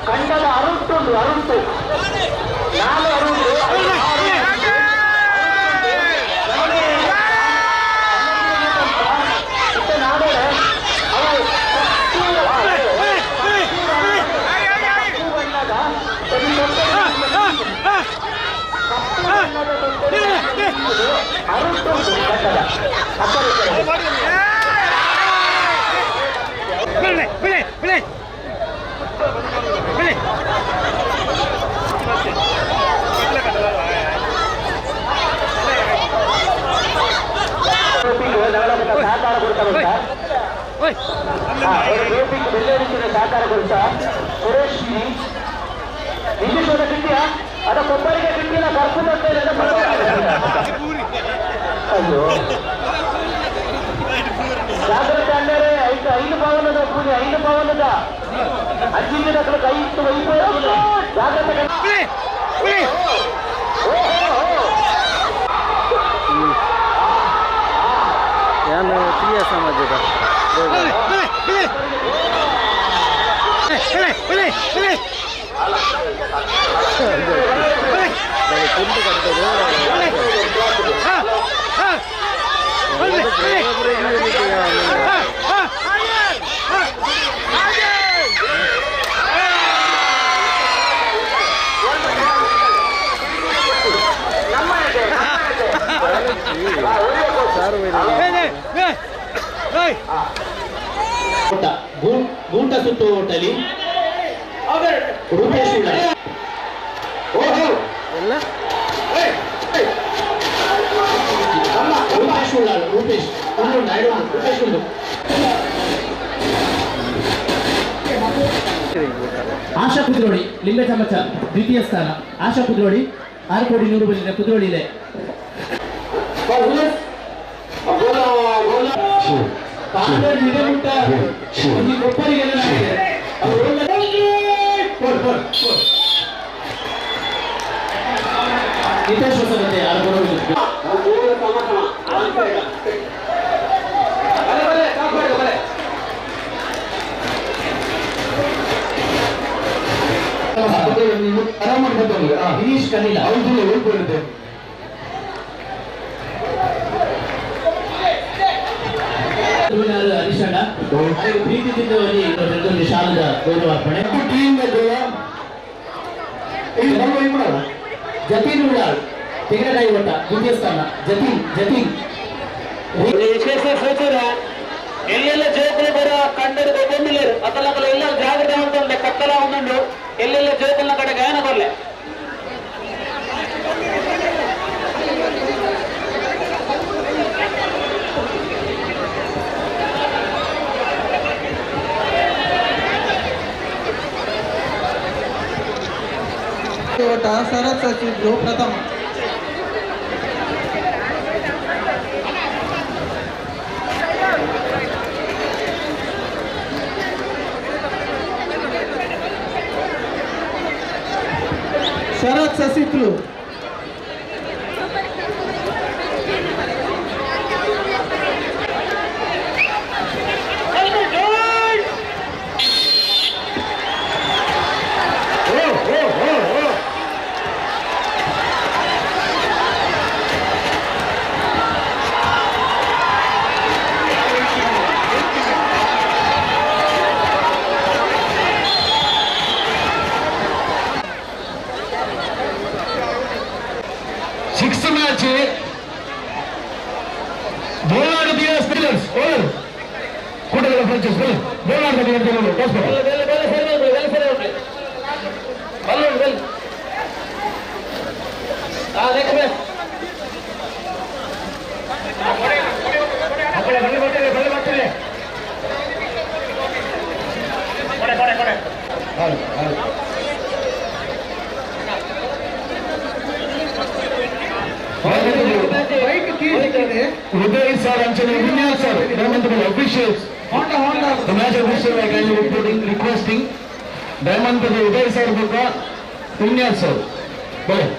ಕಂಡದ ಅರುಂಟು ಅರುಂಟು ನಾನು ಅರುಂಟು ಸಹಕಾರ ಕೊಡ್ತಾ ಸುರೇಶ್ ಇಂಗ್ಲಿಷ್ ಕಿಂಡಿಯ ಅದ ಕೊಬ್ಬರಿಗೆ ಕಿಂಡಿನ ಬರ್ಕೊಂಡಂತೆ ಅಯ್ಯೋ ಜಾಗ್ರತೆ ಅಂದರೆ ಐದು ಪಾವನದ ಪೂಜೆ 5 ಪಾವನದ 5 ದಿನಗಳ 5 ವೈಭವ ಜಾಗ್ರತೆ ಯಾನು ಕ್ರಿಯಾ ಸಮಾಜದ ಕುಂಟು ಕಟ್ಟದು ಗೂಟ ಸುತ್ತು ಹೋಟಲಿ ರೂಪೇಶ್ ರೂಪೇಶ್ ಉಂಟು ಆಶಾ ಕುದ್ರೋಳಿ ಲಿಂಗ ಚಮಚ ದ್ವಿತೀಯ ಸ್ಥಾನ ಆಶಾ ಕುದ್ರೋಳಿ 6 ಕೋಟಿ 100 ಬಂದಿದೆ ಕುದ್ರೋಳಿ ಇದೆ ಹಿತೇಶ್ವರತೆ 6 ಗಿರೀಶ್ ಕನಿಲ ಹರಿಶಣ್ಣ ಪ್ರೀತಿ ಶಾಲದ ಗೌರವಾರ್ಪಣೆ ಜತೀನ್ ಉಳ್ಳಾಳ್ ತೆಂಗಿನಕಾಯಿ ಒಟ್ಟ ದ್ವಿತೀಯ ಸ್ಥಾನ ಜತೀನ್ ವಿಶೇಷ ಸೂಚನ ಎಲ್ಲೆಲ್ಲ ಜೋಕುಲು ಬರ ಕಂಡರು ಬಂದಿಲ್ಲ ಅತಲಕಲ ಎಲ್ಲ ಜಾಗ್ರತೆ ಉಂಟು ಕತ್ತಲ ಉಂಡು ಎಲ್ಲೆಲ್ಲ ಜೋಕಲ್ನ ಕಡೆ ಗಾಯನ ಬರಲೆ ಓಟ ಶರತ್ ಸಚಿದ್ರು ಪ್ರಥಮ. ಶರತ್ ಸಸಿತ್ಲು సిక్స్త్ మ్యాచ్ బోలాడు బిఎస్ పిల్లర్స్ ఓవర్ కూటగల ఫ్రెంచెస్ బోలాడు B S pillars toss ball Uday sir and Vinyas sir, Diamond officials. The match official I kindly requesting Diamond Uday sir boka Vinyas sir. Bole.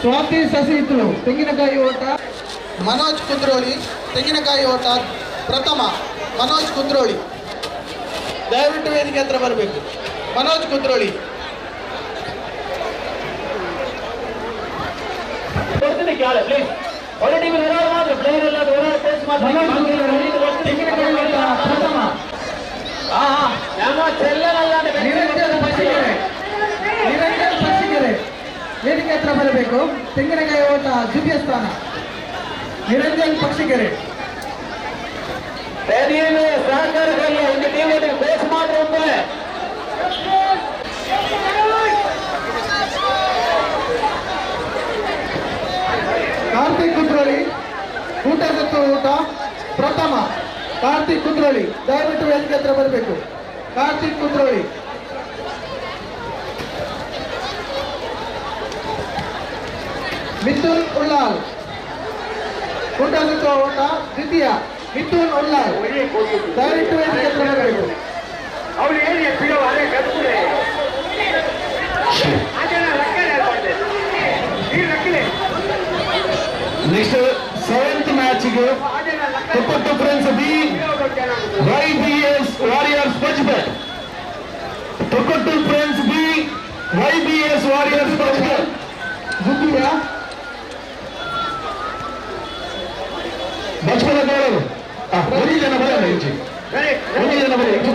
Swathi ಸಸಿತ್ಲು ತೆಂಗಿನಕಾಯಿ ಓಟ. ಮನೋಜ್ ಕುದ್ರೋಳಿ ತೆಂಗಿನಕಾಯಿ ಓಟ ಪ್ರಥಮ. ಮನೋಜ್ ಕುದ್ರೋಳಿ ದಯವಿಟ್ಟು ವೇದಿಕೆ ಹತ್ರ ಬರಬೇಕು. ಮನೋಜ್ ಕುದ್ರೋಳಿ ಪ್ಲೀಸ್ ಒಳ್ಳೆ ಟೀಮ್ ಮಾತ್ರ ಪ್ಲೇಯರ್ ಎಲ್ಲ ತೆಂಗಿನಕಾಯಿ ಓಟ ಪ್ರಥಮ. ನಿರಂಜನ್ ಪಕ್ಷಿಗೆರೆ ವೇದಿಕೆ ಹತ್ರ ಬರಬೇಕು. ತೆಂಗಿನಕಾಯಿ ಓಟ ದ್ವಿತೀಯ ಸ್ಥಾನ. ನಿರಂಜನ್ ಪಕ್ಷಿಗೆರೆ ಸಹಕಾರದಲ್ಲಿ ಒಂದು ಟೀಮ್ ಬೇಸ್ ಮಾತ್ರ ಹೋಗ್ತಾರೆ. ಕಾರ್ತಿಕ್ ಕುದ್ರೋಳಿ ಊಟ ಸತ್ತು ಊಟ ಪ್ರಥಮ. ಕಾರ್ತಿಕ್ ಕುದ್ರೋಳಿ ದಯವಿಟ್ಟು ವೇದಿಕೆ ಹತ್ರ ಬರಬೇಕು. ಕಾರ್ತಿಕ್ ಕುದ್ರೋಳಿ ಮಿಥುನ್ ಉಳ್ಳಾಲ್ ಊಟ ಸತ್ತು ಊಟ ದ್ವಿತೀಯ. ಮಿಥುನ್ ಉಳ್ಳಾಲ್ ದಯವಿಟ್ಟು ವೇದಿಕೆ ಹತ್ರ ಬರಬೇಕು. Next seventh match go Tupattu Friends B YBS Warriors Pachbat. Tupattu Friends B YBS Warriors Pachbat. ದ್ವಿತೀಯ. ಬಚ್ಪನ ಗೋಳರು ಒಂದು ಜನ ಬರಲ್ಲ ಇಂಚಿ ಒಂದು ಜನ ಬರಲ್ಲ ಇಂಚಿ.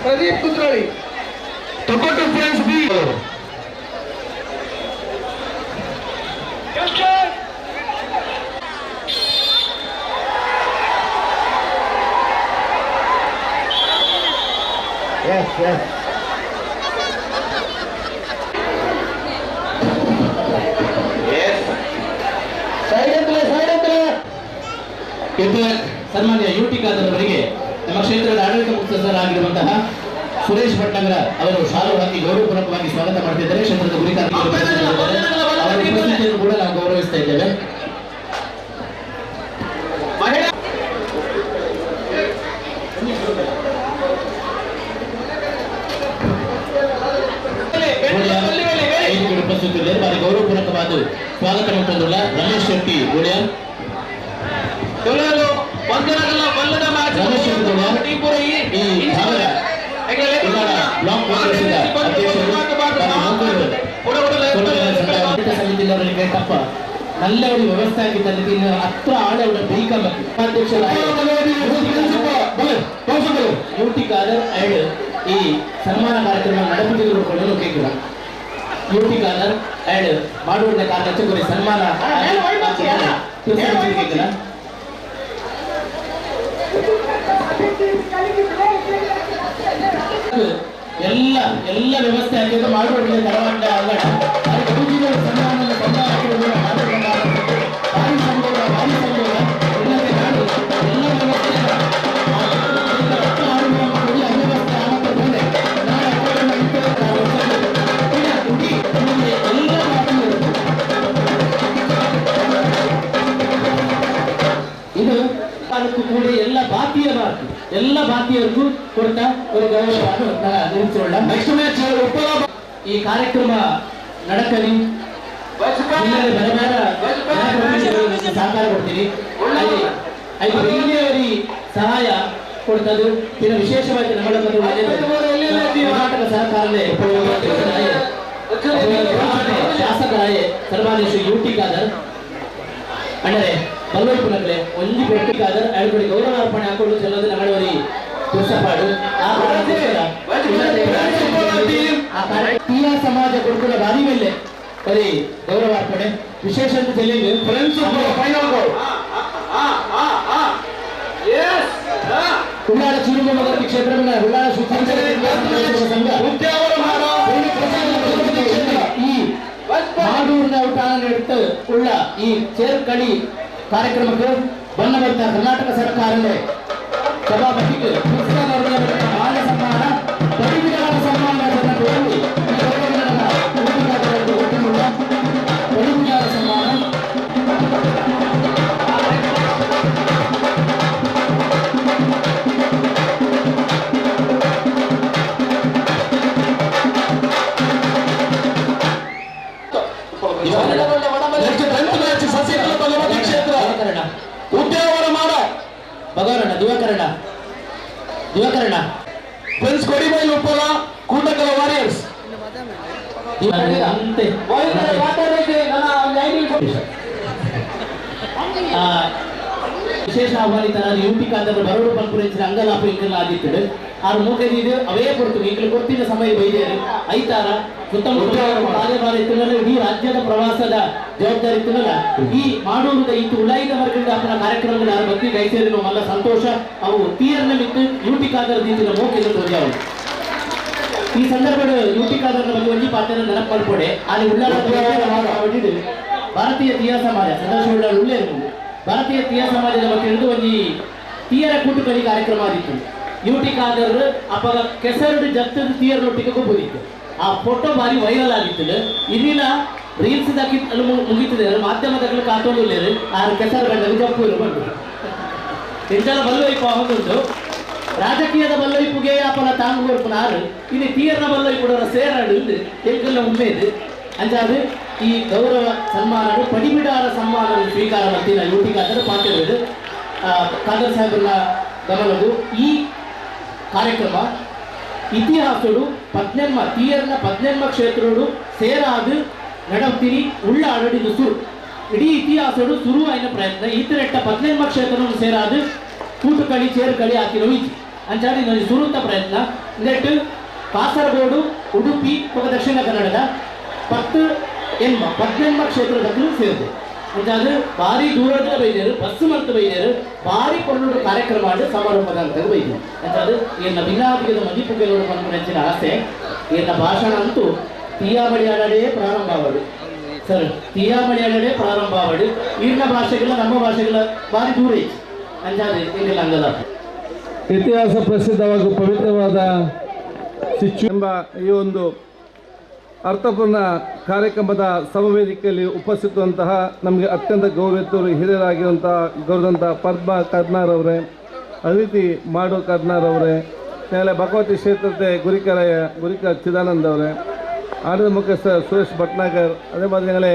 Pradeep Kudroli Tupattu Friends B Yes. ಎಂದು ಸನ್ಮಾನ್ಯ ಯುಟಿ ಖಾದರ್ವರಿಗೆ ನಮ್ಮ ಕ್ಷೇತ್ರದ ಆಡಳಿತ ಮುಖ್ಯಸ್ಥರಾಗಿರುವಂತಹ ಸುರೇಶ್ ಭಟ್ನಗರ ಅವರು ಶಾಲು ಹಾಕಿ ಗೌರವಪೂರ್ವಕವಾಗಿ ಸ್ವಾಗತ ಮಾಡ್ತಿದ್ದಾರೆ. ಕ್ಷೇತ್ರದ ಗುರಿಕಾರರು ಅವರ ಉಪಸ್ಥಿತಿಯನ್ನು ಕೂಡ ನಾವು ಗೌರವಿಸ್ತಾ ಇದ್ದೇವೆ. ಉಪಸ್ಥಿತಿಯಲ್ಲಿ ಬಾರಿ ಗೌರವಪೂರ್ವಕವಾದ ಸ್ವಾಗತ ಮಾಡ್ತಿದ್ರಲ್ಲ ರಮೇಶ್ ಶೆಟ್ಟಿ ಗೋಳಿಯರ್ ರಮೇಶ್ ಶೆಟ್ಟಿ ಗೋಳಿಯರ್ ಈ ಭಾಗದ ಬ್ಲಾಕ್ ಕಾಂಗ್ರೆಸ್ಸಿನ ಅಧ್ಯಕ್ಷರು ಸಮಿತಿಯವರಿಗೆ ಕಪ್ಪ നല്ല ഒരു വ്യവസ്ഥ ആക്കി തന്നിട്ട് അത്ര ആളുകളുടെ ബൈക്കാൻ പറ്റും യൂട്ടിക്കാരർ അയാൾ ഈ സമ്മാന ಕಾರ್ಯಕ್ರಮ നടപ്പിച്ചുകൊണ്ടു കേൾക്കുക യൂട്ടിക്കാരർ അയാൾ മാടൂരിന്റെ കാരണ സമ്മാന കേൾക്കുക ಎಲ್ಲ ವ್ಯವಸ್ಥೆ ಆಗಿದ್ದು ಮಾಡುವ ತರವಾಟ ಅಲ್ಲ ಇದು ಕಾಲಕ್ಕೂ ಕೂಡ ಎಲ್ಲ ಭಾರತೀಯರಿಗೂ ಕೊಟ್ಟ ಒಂದು ಗೌರವವನ್ನು ನಿರ್ಮಿಸಿಕೊಳ್ಳ ನೆಕ್ಸ್ಟ್ ಮ್ಯಾಚ್ ಈ ಕಾರ್ಯಕ್ರಮ ನಡಕಲಿ ಸಹಕಾರ ಕೊಡ್ತೀನಿ ಅಲ್ಲಿ ಸಹಾಯ ಕೊಡ್ತದ್ದು ಇನ್ನು ವಿಶೇಷವಾಗಿ ನಮ್ಮ ಕರ್ನಾಟಕ ಸರ್ಕಾರವೇ ಶಾಸಕರಾಯ ಸನ್ಮಾನ್ಯ ಯೂಟಿಕಾದರ್ ಅಂದರೆ ಬಲ್ಲೋಪುನಗಳೇ ಒಂದು ಬೆಟ್ಟಿಗಾದರ್ ಅಳಗಡೆ ಗೌರವಾರ್ಪಣೆ ಹಾಕೊಂಡು ಚೆಲ್ಲೋದು ನಮ್ಮವರಿ ತುಸಪಾಡು ತೀರಾ ಸಮಾಜ ಕೊಡ್ಕೊಂಡ ಬಾರಿ ಮೇಲೆ ಬರೀ ಗೌರವಾರ್ಪಣೆ ವಿಶೇಷ ಅಂತ ಚೆಲ್ಲಿದ್ದು ಫ್ರೆಂಡ್ಸ್ ಉಳ್ಳಾಳ ಚಿರುಮಗತ್ತಿ ಕ್ಷೇತ್ರಗಳ ಉಳ್ಳಾಳ ಸಂಘ ಈ ಮಾಡೂರಿನ ಊಟಾನ എടുത്ത് ഉള്ള ഈ ചേർക്കളി ಕಾರ್ಯಕ್ರಮಕ್ಕೆ ಬಣ್ಣ ಬರ್ತ ಕರ್ನಾಟಕ ಸರ್ಕಾರದ ಸಭಾಪತಿಗೆ ಮಾನ್ಯ ಸನ್ಮಾನ ಪರಿವಿಧಾನ ಸನ್ಮಾನ ಪರಿವಿಧಾನ ಸನ್ಮಾನ ದಿವಾಕರಣ ಫ್ರೆಂಡ್ಸ್ ಕೊಡಿಬೈಲ್ ಉಪ್ಪಲ ಕೂಟಕಲ ವಾರಿಯರ್ಸ್ ಅಂತೆ ವಿಶೇಷ ಆಹ್ವಾನಿತರಾದ ಯೂಟಿಕಾದರ ಬರೋಡು ಪಲ್ಪುರೆಂಚಿನ ಅಂಗಲಾಪ ಇಂಕಲ್ಲ ಆದಿತ್ತು ಆರು ಮೂಕೈದು ಅವೇ ಕೊಡ್ತು ಈಗಲೂ ಕೊಡ್ತಿದ್ದ ಸಮಯ ಬೈದೇರು ಐತಾರ ಸುತ್ತಮುತ್ತ ಕಾರ್ಯಭಾರ ಇತ್ತಲ್ಲ ಇಡೀ ರಾಜ್ಯದ ಪ್ರವಾಸದ ಜವಾಬ್ದಾರಿ ಇತ್ತಲ್ಲ ಈ ಮಾಡೂರದ ಇತ್ತು ಉಳ್ಳಾಯಿದ ವರ್ಗದ ಅಪ್ಪನ ಕಾರ್ಯಕ್ರಮಗಳ ಭಕ್ತಿ ಗೈಸೇರಿನ ಮಲ್ಲ ಸಂತೋಷ ಅವು ತೀರನ್ನ ಮಿತ್ತು ಯೂಟಿಕಾದರ ದೀತಿನ ಮೂಕೆಲ್ಲ ತೋರಿಯಾವು ಈ ಸಂದರ್ಭದ ಯೂಟಿಕಾದರ ಬಗ್ಗೆ ಒಂಜಿ ಪಾತ್ರ ನೆನಪು ಮಾಡ್ಕೊಡೆ ಅಲ್ಲಿ ಉಳ್ಳಾಳ ಭಾರತೀಯ ತೀಯ ಸಮಾಜ ಸದಾಶಿವ ಉಳ್ಳಾಳ ಉಳ್ಳೇ ಇರ್ಬೋದು ಭಾರತೀಯ ತೀಯ ಸಮಾಜದ ಬಗ್ಗೆ ಹಿಡಿದು ಒಂದು ತೀಯರ ಕೂಟುಕಲಿ ಕಾರ್ಯಕ್ರಮ ಆದಿತ್ತು ಯೂಟಿಕಾದರ್ ಅಪ್ಪಾಗ ಕೆಸರು ಜತ್ತದ ತೀಯರ್ನೊಟ್ಟಿಗೆ ಹೋಗಿತ್ತು ಆ ಫೋಟೋ ಬಾರಿ ವೈರಲ್ ಆಗಿತ್ತು ಇಲ್ಲಿನ ರೀಲ್ಸ್ ದಾಕಿ ಮುಗಿತದೆ ಮಾಧ್ಯಮದಲ್ಲಿ ಕಾತೊಂದು ಆ ಕೆಸರು ಗಂಡಲ್ಲಿ ಜಪ್ಪು ಬಂದು ಎಂತೆಲ್ಲ ಬಲ್ಲವೈಪು ಹೊಂದುಂಟು ರಾಜಕೀಯದ ಬಲ್ಲವೈಪುಗೆ ಅಪ್ಪನ ತಾಂಗುವರ್ಪುನ ಆರು ಇಲ್ಲಿ ತೀಯರ್ನ ಬಲ್ಲವೈಪುಡವರ ಸೇರಾಡು ಎಂಕೆಲ್ಲ ಉಮ್ಮೇದು ಅಂಚಾದು ಈ ಗೌರವ ಸನ್ಮಾನ ಪಡಿಬಿಡಾರ ಸನ್ಮಾನ ಸ್ವೀಕಾರ ಮಾಡ್ತೀನಿ ಯೂಟಿಕಾದರ ಪಾತ್ರ ಕಾದರ್ ಸಾಹೇಬ್ರ ಗಮನದು ಈ ಕಾರ್ಯಕ್ರಮ ಇತಿಹಾಸಡು ಪದ್ನೆಮ್ಮ ತೀಯರ್ನ ಪದ್ನೆಮ್ಮ ಕ್ಷೇತ್ರಡು ಸೇರಾದು ನಡವ್ತೀನಿ ಉಳ್ಳ ಅಡಡಿದು ಸುರು ಇಡೀ ಇತಿಹಾಸಡು ಸುರು ಆಯ್ನ ಪ್ರಯತ್ನ ಈತರೆಟ್ಟ ಪದ್ನೆಮ್ಮ ಕ್ಷೇತ್ರ ಸೇರಾದು ಕೂಟುಕಳಿ ಚೇರುಕಳಿ ಹಾಕಿರೋ ಇತಿ ಅಂಚಾಡಿ ನನಗೆ ಸುರುತ್ತ ಪ್ರಯತ್ನ ನೆಟ್ಟು ಕಾಸರಗೋಡು ಉಡುಪಿ ದಕ್ಷಿಣ ಕನ್ನಡದ ಪದ್ನೆಮ್ಮ ಕ್ಷೇತ್ರದಲ್ಲೂ ಸೇರಿದೆ ಅಂಚಾದ್ರೆ ಭಾರಿ ದೂರದ ಬೈದೇರು ಬಸ್ಸು ಮತ್ತು ಬೈದೇರು ಭಾರಿ ಕೊಂಡೋಡು ಕಾರ್ಯಕ್ರಮ ಮಾಡಿ ಸಮಾರಂಭದ ಅಂತ ಬೈದರು ಅಂಚಾದ್ರೆ ಏನ ಭಿನ್ನಾಭಿಗದ ಮದಿಪುಗೆ ನೋಡು ನೆಚ್ಚಿನ ಆಸೆ ಏನ ಭಾಷಣ ಅಂತೂ ತೀಯಾಮಳಿ ಆಡೇ ಪ್ರಾರಂಭ ಆವಡು ಸರ್ ತೀಯಾಮಳಿ ಆಡೇ ಪ್ರಾರಂಭ ಆವಡು ಈಗಿನ ಭಾಷೆಗಳ ನಮ್ಮ ಭಾಷೆಗಳ ಭಾರಿ ದೂರ ಐತಿ ಅಂಚಾದ್ರೆ ಈಗೆಲ್ಲ ಹಂಗದ ಇತಿಹಾಸ ಪ್ರಸಿದ್ಧವಾದ ಪವಿತ್ರವಾದ ಸಿಚ್ಚು ಎಂಬ ಈ ಒಂದು ಅರ್ಥಪೂರ್ಣ ಕಾರ್ಯಕ್ರಮದ ಸಮವೇದಿಕೆಯಲ್ಲಿ ಉಪಸ್ಥಿತವಂತಹ ನಮಗೆ ಅತ್ಯಂತ ಗೌರವಿತರು ಹಿರಿಯರಾಗಿರುವಂತಹ ಗೌರವಂತ ಪದ್ಮ ಕರ್ನಾರವರೇ ಅದೇ ರೀತಿ ಮಾಡು ಕರ್ನಾರವರೇ ಆಮೇಲೆ ಭಗವತಿ ಕ್ಷೇತ್ರದ ಗುರಿಕರ ಚಿದಾನಂದ ಅವರೇ ಆಡಳಿತ ಮುಖ್ಯಸ್ಥ ಸುರೇಶ್ ಭಟ್ನಾಗರ್ ಅದೇ ಮಾದರಿಗಳೇ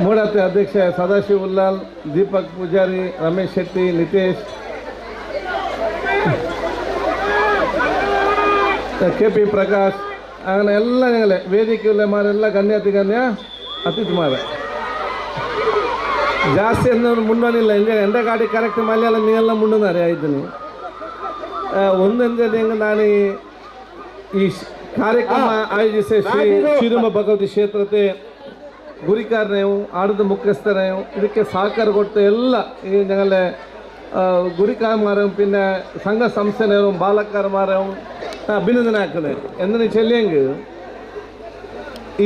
ಮೂಡಾತೆ ಅಧ್ಯಕ್ಷ ಸದಾಶಿವ ಉಲ್ಲಾಲ್ ದೀಪಕ್ ಪೂಜಾರಿ ರಮೇಶ್ ಶೆಟ್ಟಿ ನಿತೇಶ್ KP ಪ್ರಕಾಶ್ അങ്ങനെ ಎಲ್ಲ ವೇದಿಕೆಯಲ್ಲೇ ಮಾರೆಲ್ಲ ಗಣ್ಯಾತಿ ಗಣ್ಯ ಅತಿಥಿ ಮಾರ ಜಾಸ್ತಿ ಅನ್ನೋರು ಮುಂಡೋನಿಲ್ಲ ಹಿಂಗೆ ಎಂಡ ಗಾಡಿ ಕಾರ್ಯಕ್ರಮ ಅಲ್ಲಿ ಎಲ್ಲ ನೀವೆಲ್ಲ ಮುಂಡೋನಾರೆ ಆಯ್ತು ಒಂದೊಂದೇ ನಾನು ಈ ಕಾರ್ಯಕ್ರಮ ಆಯೋಜಿಸಿ ಶ್ರೀ ಶ್ರೀರಾಮ ಭಗವತಿ ಕ್ಷೇತ್ರತೆ ಗುರಿಕಾರನೇವು ಆಡದ ಮುಖ್ಯಸ್ಥರೇವು ಇದಕ್ಕೆ ಸಹಕಾರ ಕೊಟ್ಟು ಎಲ್ಲ ಈ ഞങ്ങളെ ഗുരുക്കാരന്മാരും പിന്നെ സംഘ സംസ്ഥനവും ബാലക്കാരന്മാരും അഭിനന്ദന ആക്കുന്നത് എന്തിനു ചെല്ലിയെങ്കിൽ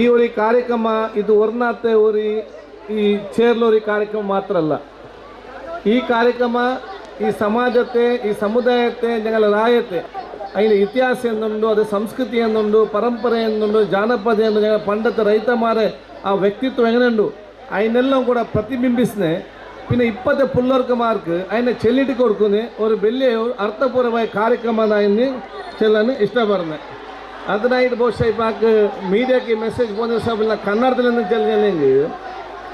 ഈ ഒരു ಕಾರ್ಯಕ್ರಮ ಇದು ಒರ್ನಾತೆ ഒരു ಈ ചേർലൊരു ಕಾರ್ಯಕ್ರಮ മാത്രമല്ല ഈ ಕಾರ್ಯಕ್ರಮ ഈ സമാജത്തെ ഈ സമുദായത്തെ ഞങ്ങളെ ರಾಯತೆ അതിന് ഇತಿഹാസം എന്നുണ്ട് അത് സംസ്കൃതി എന്നുണ്ട് പരമ്പര എന്നുണ്ട് ಜಾನಪದ എന്നുണ്ട് ഞങ്ങൾ പണ്ടത്തെ ರೈತമാരെ ആ വ്യക്തിത്വം എങ്ങനെയുണ്ട് അതിനെല്ലാം കൂടെ പ്രതിബിംബിസിനെ പിന്നെ ഇപ്പോഴത്തെ പിള്ളേർക്കുമാർക്ക് അതിനെ ചെല്ലിട്ട് കൊടുക്കുന്ന ഒരു വലിയ അർത്ഥപൂർവമായ കാര്യക്രമമാണെന്ന് ചെല്ലാൻ ഇഷ്ടപ്പെടുന്നത് അതിനായിട്ട് ബഹുശಃ ഇപ്പോൾ മീഡിಯಾಕ್ಕೆ ಮೆಸೇಜ್ പോകുന്ന ಸಭೆಲ್ಲ ಕನ್ನಡದಲ್ಲಿ ಚೆಲ್ಲಿല്ലെങ്കിൽ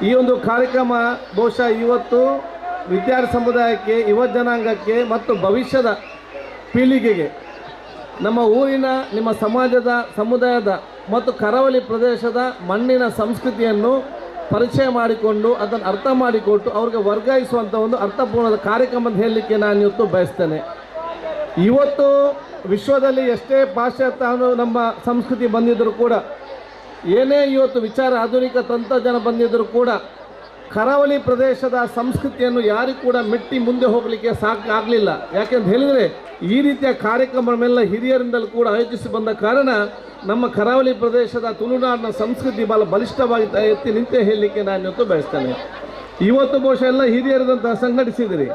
ಈ ಒಂದು ಕಾರ್ಯಕ್ರಮ ಬಹುಶಃ ಇವತ್ತು ವಿದ್ಯಾರ್ಥಿ ಸಮುದಾಯಕ್ಕೆ ಯುವ ಜನಾಂಗಕ್ಕೆ ಮತ್ತು ಭವಿಷ್ಯದ ಪೀಳಿಗೆಗೆ ನಮ್ಮ ಊರಿನ ನಿಮ್ಮ ಸಮಾಜದ ಸಮುದಾಯದ ಮತ್ತು ಕರಾವಳಿ ಪ್ರದೇಶದ ಮಣ್ಣಿನ ಸಂಸ್ಕೃತಿಯನ್ನು ಪರಿಚಯ ಮಾಡಿಕೊಂಡು ಅದನ್ನು ಅರ್ಥ ಮಾಡಿಕೊಟ್ಟು ಅವ್ರಿಗೆ ವರ್ಗಾಯಿಸುವಂಥ ಒಂದು ಅರ್ಥಪೂರ್ಣದ ಕಾರ್ಯಕ್ರಮ ಅಂತ ಹೇಳಲಿಕ್ಕೆ ನಾನು ಇವತ್ತು ಬಯಸ್ತೇನೆ. ಇವತ್ತು ವಿಶ್ವದಲ್ಲಿ ಎಷ್ಟೇ ಪಾಶ್ಚಾತ್ಯ ನಮ್ಮ ಸಂಸ್ಕೃತಿ ಬಂದಿದ್ದರೂ ಕೂಡ ಏನೇ ಇವತ್ತು ವಿಚಾರ ಆಧುನಿಕ ತಂತ್ರಜ್ಞಾನ ಬಂದಿದ್ದರೂ ಕೂಡ ಕರಾವಳಿ ಪ್ರದೇಶದ ಸಂಸ್ಕೃತಿಯನ್ನು ಯಾರಿಗೂ ಕೂಡ ಮೆಟ್ಟಿ ಮುಂದೆ ಹೋಗಲಿಕ್ಕೆ ಸಾಕಾಗಲಿಲ್ಲ. ಯಾಕೆಂತ ಹೇಳಿದರೆ ಈ ರೀತಿಯ ಕಾರ್ಯಕ್ರಮವೆಲ್ಲ ಹಿರಿಯರಿಂದಲೂ ಕೂಡ ಆಯೋಜಿಸಿ ಬಂದ ಕಾರಣ ನಮ್ಮ ಕರಾವಳಿ ಪ್ರದೇಶದ ತುಳುನಾಡಿನ ಸಂಸ್ಕೃತಿ ಬಹಳ ಬಲಿಷ್ಠವಾಗಿ ಎತ್ತಿ ನಿಂತೆ ಹೇಳಲಿಕ್ಕೆ ನಾನು ಇವತ್ತು ಬಯಸ್ತೇನೆ. ಇವತ್ತು ಬಹುಶಃ ಎಲ್ಲ ಹಿರಿಯರದಂತ ಸಂಘಟಿಸಿದಿರಿ,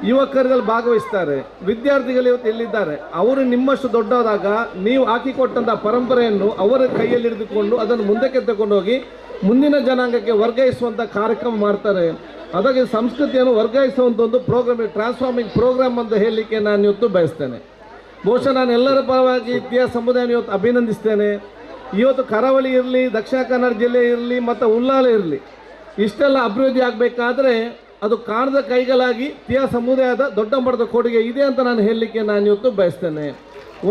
ಯುವಕರಲ್ಲಿ ಭಾಗವಹಿಸ್ತಾರೆ, ವಿದ್ಯಾರ್ಥಿಗಳು ಇವತ್ತು ಎಲ್ಲಿದ್ದಾರೆ ಅವರು ನಿಮ್ಮಷ್ಟು ದೊಡ್ಡದಾದಾಗ ನೀವು ಹಾಕಿಕೊಟ್ಟಂಥ ಪರಂಪರೆಯನ್ನು ಅವರ ಕೈಯಲ್ಲಿ ಹಿಡಿದುಕೊಂಡು ಅದನ್ನು ಮುಂದಕ್ಕೆ ತಗೊಂಡೋಗಿ ಮುಂದಿನ ಜನಾಂಗಕ್ಕೆ ವರ್ಗಾಯಿಸುವಂಥ ಕಾರ್ಯಕ್ರಮ ಮಾಡ್ತಾರೆ. ಅದಕ್ಕೆ ಸಂಸ್ಕೃತಿಯನ್ನು ವರ್ಗಾಯಿಸುವಂಥ ಒಂದು ಪ್ರೋಗ್ರಾಮ್, ಟ್ರಾನ್ಸ್ಫಾರ್ಮಿಂಗ್ ಪ್ರೋಗ್ರಾಮ್ ಅಂತ ಹೇಳಲಿಕ್ಕೆ ನಾನು ಇವತ್ತು ಬಯಸ್ತೇನೆ. ಬಹುಶಃ ನಾನು ಎಲ್ಲರ ಪರವಾಗಿ ಇತಿಹಾಸ ಸಮುದಾಯ ಇವತ್ತು ಅಭಿನಂದಿಸ್ತೇನೆ. ಇವತ್ತು ಕರಾವಳಿ ಇರಲಿ, ದಕ್ಷಿಣ ಕನ್ನಡ ಜಿಲ್ಲೆ ಇರಲಿ ಮತ್ತು ಉಳ್ಳಾಲ ಇರಲಿ, ಇಷ್ಟೆಲ್ಲ ಅಭಿವೃದ್ಧಿ ಆಗಬೇಕಾದ್ರೆ ಅದು ಕಾಣದ ಕೈಗಳಾಗಿ ಇತಿಹಾಸ ಸಮುದಾಯದ ದೊಡ್ಡ ಮಟ್ಟದ ಕೊಡುಗೆ ಇದೆ ಅಂತ ನಾನು ಹೇಳಲಿಕ್ಕೆ ನಾನು ಇವತ್ತು ಬಯಸ್ತೇನೆ.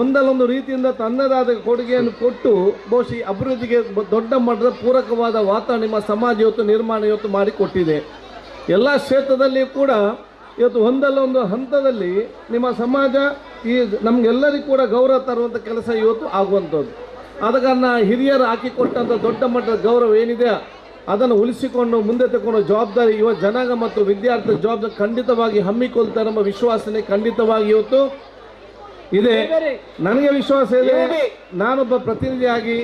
ಒಂದಲ್ಲೊಂದು ರೀತಿಯಿಂದ ತನ್ನದಾದ ಕೊಡುಗೆಯನ್ನು ಕೊಟ್ಟು ಬಹುಶಃ ಅಭಿವೃದ್ಧಿಗೆ ದೊಡ್ಡ ಮಟ್ಟದ ಪೂರಕವಾದ ವಾತಾವರಣ ನಿಮ್ಮ ಸಮಾಜ ಇವತ್ತು ನಿರ್ಮಾಣ ಇವತ್ತು ಮಾಡಿಕೊಟ್ಟಿದೆ. ಎಲ್ಲ ಕ್ಷೇತ್ರದಲ್ಲಿ ಕೂಡ ಇವತ್ತು ಒಂದಲ್ಲೊಂದು ಹಂತದಲ್ಲಿ ನಿಮ್ಮ ಸಮಾಜ ಈ ನಮಗೆಲ್ಲರಿಗೂ ಕೂಡ ಗೌರವ ತರುವಂಥ ಕೆಲಸ ಇವತ್ತು ಆಗುವಂಥದ್ದು. ಆದ ಕಾರಣ ಹಿರಿಯರು ಹಾಕಿಕೊಟ್ಟಂಥ ದೊಡ್ಡ ಮಟ್ಟದ ಗೌರವ ಏನಿದೆ ಅದನ್ನು ಉಳಿಸಿಕೊಂಡು ಮುಂದೆ ತಗೊಂಡು ಜವಾಬ್ದಾರಿ ಯುವ ಜನಾಂಗ ಮತ್ತು ವಿದ್ಯಾರ್ಥಿ ಜವಾಬ್ದಾರಿ ಖಂಡಿತವಾಗಿ ಹಮ್ಮಿಕೊಳ್ತಾರೆ ಎಂಬ ವಿಶ್ವಾಸನೆ ಖಂಡಿತವಾಗಿ ಇವತ್ತು ಇದೆ. ನನಗೆ ವಿಶ್ವಾಸ ಇದೆ, ನಾನೊಬ್ಬ ಪ್ರತಿನಿಧಿಯಾಗಿ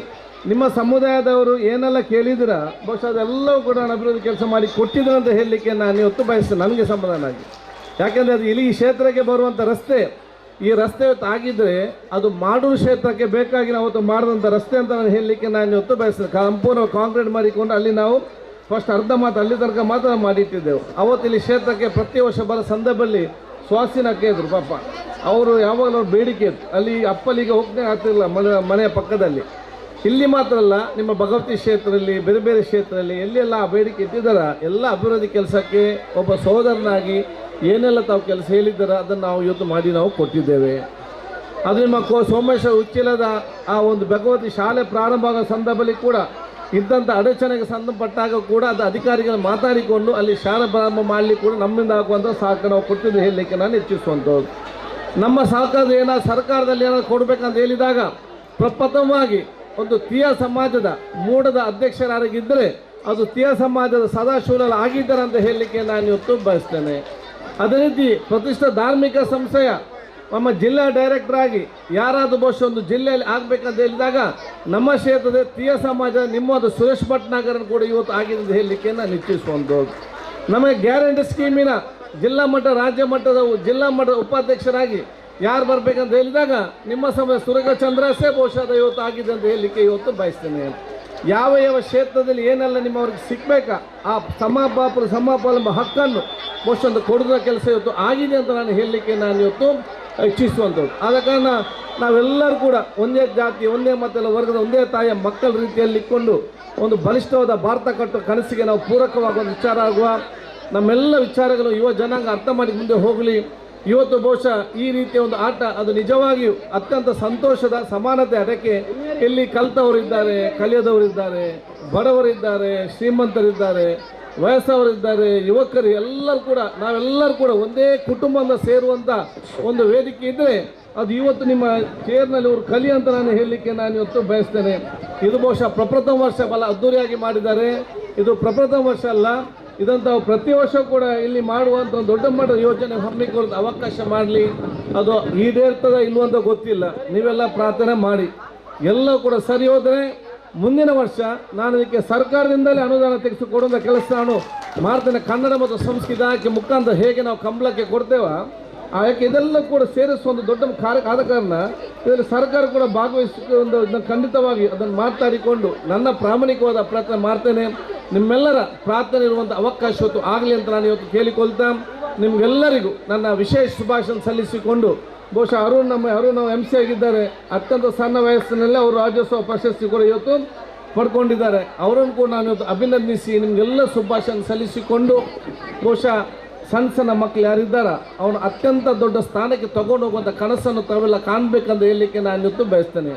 ನಿಮ್ಮ ಸಮುದಾಯದವರು ಏನೆಲ್ಲ ಕೇಳಿದಿರ ಬಹುಶಃ ಅದೆಲ್ಲವೂ ಕೂಡ ನಾನು ಅಭಿವೃದ್ಧಿ ಕೆಲಸ ಮಾಡಿ ಕೊಟ್ಟಿದ್ದಾರೆ ಅಂತ ಹೇಳಲಿಕ್ಕೆ ನಾನು ಇವತ್ತು ಬಯಸ್ತೇನೆ, ನನಗೆ ಸಮಾಧಾನ ಆಗಿ. ಯಾಕೆಂದರೆ ಅದು ಇಲ್ಲಿ ಈ ಕ್ಷೇತ್ರಕ್ಕೆ ಬರುವಂಥ ರಸ್ತೆ, ಈ ರಸ್ತೆ ಇವತ್ತು ಆಗಿದ್ದರೆ ಅದು ಮಾಡೂರು ಕ್ಷೇತ್ರಕ್ಕೆ ಬೇಕಾಗಿ ನಾವು ಅವತ್ತು ಮಾಡಿದಂಥ ರಸ್ತೆ ಅಂತ ನಾನು ಹೇಳಲಿಕ್ಕೆ ನಾನು ಇವತ್ತು ಬಯಸ್ತೇನೆ. ಸಂಪೂರ್ಣ ಕಾಂಕ್ರೀಟ್ ಮಾಡಿಕೊಂಡು ಅಲ್ಲಿ ನಾವು ಫಸ್ಟ್ ಅರ್ಧ ಮಾತು ಅಲ್ಲಿ ತನಕ ಮಾತ್ರ ಮಾಡಿಟ್ಟಿದ್ದೆವು. ಅವತ್ತು ಇಲ್ಲಿ ಕ್ಷೇತ್ರಕ್ಕೆ ಪ್ರತಿ ವರ್ಷ ಬರೋ ಸಂದರ್ಭದಲ್ಲಿ ಸ್ವಾಸಿನಕ್ಕೆ ಇದ್ರು ಪಾಪ, ಅವರು ಯಾವಾಗಲೂ ಅವ್ರ ಬೇಡಿಕೆ ಇತ್ತು. ಅಲ್ಲಿ ಅಪ್ಪಲಿಗೆ ಹೋಗ್ತೇ ಆಗ್ತಿರಲಿಲ್ಲ ಮನೆಯ ಪಕ್ಕದಲ್ಲಿ. ಇಲ್ಲಿ ಮಾತ್ರ ಅಲ್ಲ, ನಿಮ್ಮ ಭಗವತಿ ಕ್ಷೇತ್ರದಲ್ಲಿ ಬೇರೆ ಬೇರೆ ಕ್ಷೇತ್ರದಲ್ಲಿ ಎಲ್ಲೆಲ್ಲ ಆ ಬೇಡಿಕೆ ಇಟ್ಟಿದ್ದಾರ ಎಲ್ಲ ಅಭಿವೃದ್ಧಿ ಕೆಲಸಕ್ಕೆ ಒಬ್ಬ ಸಹೋದರನಾಗಿ ಏನೆಲ್ಲ ತಾವು ಕೆಲಸ ಹೇಳಿದ್ದಾರ ಅದನ್ನು ನಾವು ಇವತ್ತು ಮಾಡಿ ನಾವು ಕೊಟ್ಟಿದ್ದೇವೆ. ಅದು ನಿಮ್ಮ ಸೋಮೇಶ್ವರ ಉಚ್ಚಿಲದ ಆ ಒಂದು ಭಗವತಿ ಶಾಲೆ ಪ್ರಾರಂಭ ಆಗೋ ಸಂದರ್ಭದಲ್ಲಿ ಕೂಡ ಇದ್ದಂಥ ಅಡಚಣೆಗೆ ಸಂಬಂಧಪಟ್ಟಾಗ ಕೂಡ ಅದು ಅಧಿಕಾರಿಗಳು ಮಾತಾಡಿಕೊಂಡು ಅಲ್ಲಿ ಶಾಲೆ ಪ್ರಾರಂಭ ಮಾಡಲಿಕ್ಕೆ ಕೂಡ ನಮ್ಮಿಂದ ಆಗುವಂಥ ಸಹಕಾರ ನಾವು ಕೊಟ್ಟಿದ್ದು ಹೇಳಲಿಕ್ಕೆ ನಾನು ಹೆಚ್ಚಿಸುವಂಥದ್ದು. ನಮ್ಮ ಸಹಕಾರದ ಏನಾದ್ರು ಸರ್ಕಾರದಲ್ಲಿ ಏನಾದ್ರು ಕೊಡಬೇಕಂತ ಹೇಳಿದಾಗ ಪ್ರಪ್ರಥಮವಾಗಿ ಒಂದು ತೀಯ ಸಮಾಜದ ಮೂಡದ ಅಧ್ಯಕ್ಷರಾಗಿದ್ದರೆ ಅದು ತೀಯ ಸಮಾಜದ ಸದಾಶಿವರಲ್ಲಿ ಆಗಿದ್ದಾರೆ ಅಂತ ಹೇಳಲಿಕ್ಕೆ ನಾನು ಇವತ್ತು ಬಯಸ್ತೇನೆ. ಅದೇ ರೀತಿ ಪ್ರತಿಷ್ಠಿತ ಧಾರ್ಮಿಕ ಸಂಸ್ಥೆಯ ನಮ್ಮ ಜಿಲ್ಲಾ ಡೈರೆಕ್ಟರ್ ಆಗಿ ಯಾರಾದರೂ ಬಹುಶಃ ಒಂದು ಜಿಲ್ಲೆಯಲ್ಲಿ ಆಗಬೇಕಂತ ಹೇಳಿದಾಗ ನಮ್ಮ ಕ್ಷೇತ್ರದ ತೀಯ ಸಮಾಜ ನಿಮ್ಮದು ಸುರೇಶ್ ಭಟ್ನಾಗರನ್ನು ಕೂಡ ಇವತ್ತು ಆಗಿದೆ ಅಂತ ಹೇಳಲಿಕ್ಕೆ ನಾನು ಇಚ್ಛಿಸುವಂಥದ್ದು. ನಮಗೆ ಗ್ಯಾರಂಟಿ ಸ್ಕೀಮಿನ ಜಿಲ್ಲಾ ಮಟ್ಟ ರಾಜ್ಯ ಮಟ್ಟದ ಜಿಲ್ಲಾ ಮಟ್ಟದ ಉಪಾಧ್ಯಕ್ಷರಾಗಿ ಯಾರು ಬರಬೇಕಂತ ಹೇಳಿದಾಗ ನಿಮ್ಮ ಸಮಯ ಸುರೇಗಚಂದ್ರಸೇ ಬಹುಶಃ ಅದು ಇವತ್ತು ಆಗಿದೆ ಅಂತ ಹೇಳಲಿಕ್ಕೆ ಇವತ್ತು ಬಯಸ್ತೇನೆ. ಯಾವ ಯಾವ ಕ್ಷೇತ್ರದಲ್ಲಿ ಏನೆಲ್ಲ ನಿಮ್ಮವ್ರಿಗೆ ಸಿಗಬೇಕಾ ಆ ಸಮಾಪಾಲ ಹಕ್ಕನ್ನು ಬಹುಶಃ ಒಂದು ಕೊಡುವ ಕೆಲಸ ಇವತ್ತು ಆಗಿದೆ ಅಂತ ನಾನು ಹೇಳಲಿಕ್ಕೆ ನಾನು ಇವತ್ತು ಇಚ್ಛಿಸುವಂಥದ್ದು. ಆದ ಕಾರಣ ನಾವೆಲ್ಲರೂ ಕೂಡ ಒಂದೇ ಜಾತಿ ಒಂದೇ ಮತ್ತೆಲ್ಲ ವರ್ಗದ ಒಂದೇ ತಾಯಿಯ ಮಕ್ಕಳ ರೀತಿಯಲ್ಲಿ ಇಟ್ಕೊಂಡು ಒಂದು ಬಲಿಷ್ಠವಾದ ಭಾರತ ಕಟ್ಟುವ ಕನಸಿಗೆ ನಾವು ಪೂರಕವಾದ ಒಂದು ವಿಚಾರ ಆಗುವ ನಮ್ಮೆಲ್ಲ ವಿಚಾರಗಳು ಯುವ ಜನಾಂಗ ಅರ್ಥ ಮಾಡಿ ಮುಂದೆ ಹೋಗಲಿ. ಇವತ್ತು ಬಹುಶಃ ಈ ರೀತಿಯ ಒಂದು ಆಟ ಅದು ನಿಜವಾಗಿಯೂ ಅತ್ಯಂತ ಸಂತೋಷದ ಸಮಾನತೆ. ಅದಕ್ಕೆ ಇಲ್ಲಿ ಕಲಿತವರಿದ್ದಾರೆ, ಕಲಿಯದವರಿದ್ದಾರೆ, ಬಡವರಿದ್ದಾರೆ, ಶ್ರೀಮಂತರಿದ್ದಾರೆ, ವಯಸ್ಸವರಿದ್ದಾರೆ, ಯುವಕರು ಎಲ್ಲರೂ ಕೂಡ ನಾವೆಲ್ಲರೂ ಕೂಡ ಒಂದೇ ಕುಟುಂಬದಿಂದ ಸೇರುವಂಥ ಒಂದು ವೇದಿಕೆ ಇದ್ದರೆ ಅದು ಇವತ್ತು ನಿಮ್ಮ ಚೇರ್ನಲ್ಲಿ ಅವರು ಕಲಿ ಅಂತ ನಾನು ಹೇಳಲಿಕ್ಕೆ ನಾನು ಇವತ್ತು ಬಯಸ್ತೇನೆ. ಇದು ಬಹುಶಃ ಪ್ರಪ್ರಥಮ ವರ್ಷ ಬಹಳ ಅದ್ದೂರಿಯಾಗಿ ಮಾಡಿದ್ದಾರೆ. ಇದು ಪ್ರಪ್ರಥಮ ವರ್ಷ ಅಲ್ಲ, ಇದಂತ ಪ್ರತಿ ವರ್ಷ ಕೂಡ ಇಲ್ಲಿ ಮಾಡುವಂಥ ಒಂದು ದೊಡ್ಡ ಮಟ್ಟದ ಯೋಜನೆ ಹಮ್ಮಿಕೊಳ್ಳೋದು ಅವಕಾಶ ಮಾಡಲಿ. ಅದು ಈಡೇರ್ತದ ಇಲ್ವಂತ ಗೊತ್ತಿಲ್ಲ, ನೀವೆಲ್ಲ ಪ್ರಾರ್ಥನೆ ಮಾಡಿ. ಎಲ್ಲ ಕೂಡ ಸರಿ ಹೋದರೆ ಮುಂದಿನ ವರ್ಷ ನಾನು ಇದಕ್ಕೆ ಸರ್ಕಾರದಿಂದಲೇ ಅನುದಾನ ತೆಗೆಸಿಕೊಡುವಂಥ ಕೆಲಸ ನಾನು ಮಾಡ್ತೇನೆ. ಕನ್ನಡ ಮತ್ತು ಸಂಸ್ಕೃತಿ ಇಲಾಖೆ ಮುಖಾಂತರ ಹೇಗೆ ನಾವು ಕಂಬಳಕ್ಕೆ ಕೊಡ್ತೇವ ಯಾಕೆ ಇದೆಲ್ಲ ಕೂಡ ಸೇರಿಸುವ ಒಂದು ದೊಡ್ಡ ಆದ ಕಾರಣ ಇದರಲ್ಲಿ ಸರ್ಕಾರ ಕೂಡ ಭಾಗವಹಿಸಿಕೊಂಡು ಇದನ್ನು ಖಂಡಿತವಾಗಿ ಅದನ್ನು ಮಾತಾಡಿಕೊಂಡು ನನ್ನ ಪ್ರಾಮಾಣಿಕವಾದ ಪ್ರಯತ್ನ ಮಾಡ್ತೇನೆ. ನಿಮ್ಮೆಲ್ಲರ ಪ್ರಾರ್ಥನೆ ಇರುವಂಥ ಅವಕಾಶ ಇವತ್ತು ಆಗಲಿ ಅಂತ ನಾನು ಇವತ್ತು ಕೇಳಿಕೊಳ್ತಾ ನಿಮಗೆಲ್ಲರಿಗೂ ನನ್ನ ವಿಶೇಷ ಶುಭಾಶಯ ಸಲ್ಲಿಸಿಕೊಂಡು, ಬಹುಶಃ ಅರುಣ್ MC ಆಗಿದ್ದಾರೆ. ಅತ್ಯಂತ ಸಣ್ಣ ವಯಸ್ಸಿನಲ್ಲೇ ಅವರು ರಾಜ್ಯೋತ್ಸವ ಪ್ರಶಸ್ತಿ ಕೂಡ ಇವತ್ತು ಪಡ್ಕೊಂಡಿದ್ದಾರೆ. ಅವರನ್ನು ಕೂಡ ನಾನು ಇವತ್ತು ಅಭಿನಂದಿಸಿ ನಿಮಗೆಲ್ಲ ಶುಭಾಶಯ ಸಲ್ಲಿಸಿಕೊಂಡು, ಬಹುಶಃ ಸಣ್ಣ ಮಕ್ಕಳು ಯಾರಿದ್ದಾರ ಅವನು ಅತ್ಯಂತ ದೊಡ್ಡ ಸ್ಥಾನಕ್ಕೆ ತಗೊಂಡು ಹೋಗುವಂಥ ಕನಸನ್ನು ತಾವೆಲ್ಲ ಕಾಣಬೇಕಂತ ಹೇಳಲಿಕ್ಕೆ ನಾನು ಇವತ್ತು ಬಯಸ್ತೇನೆ.